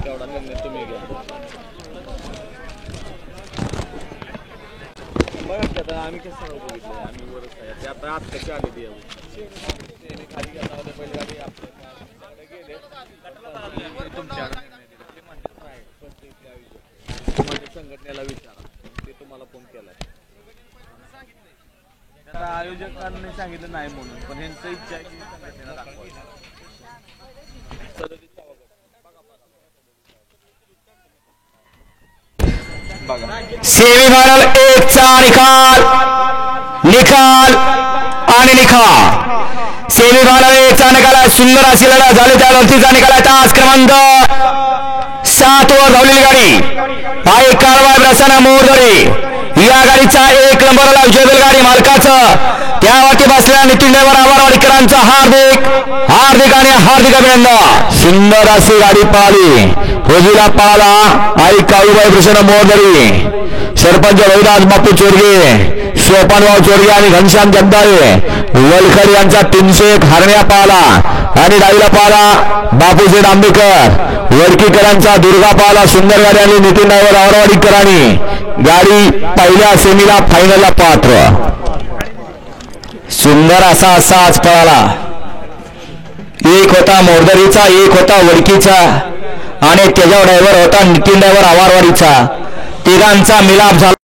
तेवढा निर्णय तुम्ही घ्या. बघा आता आम्ही कसं बघितलं आम्ही वरच आहे ते आता आत्ताची आलेली आहे खाली घेता पहिले गाडी आपल्या गेले तुमच्या संघटनेला विचारा ते तुम्हाला फोन केलाय. आता आयोजकांनी सांगितलं नाही म्हणून पण ह्यांचं इच्छा आहे की संघटनेला दाखवायचं. सेमीफायनल 1 चा निकाल आणि निकाल. सेमीफायनल 1 चा निकाल सुंदर अशी लढत झाली. त्या लढतीचा निकाल आहे तास क्रमांक 7 वर धावलेली गाडी आहे कारवाई प्रसन्न मोरदरे या गाडीचा 1 नंबरला विजय बैलगाडी मालकाचं त्यावरती बसलेल्या नितीन ड्रायव्हर आवारवाडीकरांचा हार्दिक अभिनंदन. सुंदर अशी गाडी पळाली रोजीला पळाला आई काळूबाई प्रसन्न मोरदरे सरपंच रविदास बापू चोरगे सोपानभाऊ चोरगे आणि घनश्याम जगदाळे वलखर यांचा 301 हरण्या पाहला आणि डावीला पाहला बापूजी आंबेकर वडकीकरांचा दुर्गा पाहला. सुंदर गाडी आणि नितीन ड्रायव्हर आवारवाडीकरांनी गाडी पहिल्या सेमीला फायनलला पात्र. सुंदर असाच पळाला. एक होता मोरदरीचा एक होता वडकीचा आणि त्याच्या ड्रायव्हर होता नितीन ड्रायव्हर आवारवाडीचा. तिघांचा मिलाप झाला.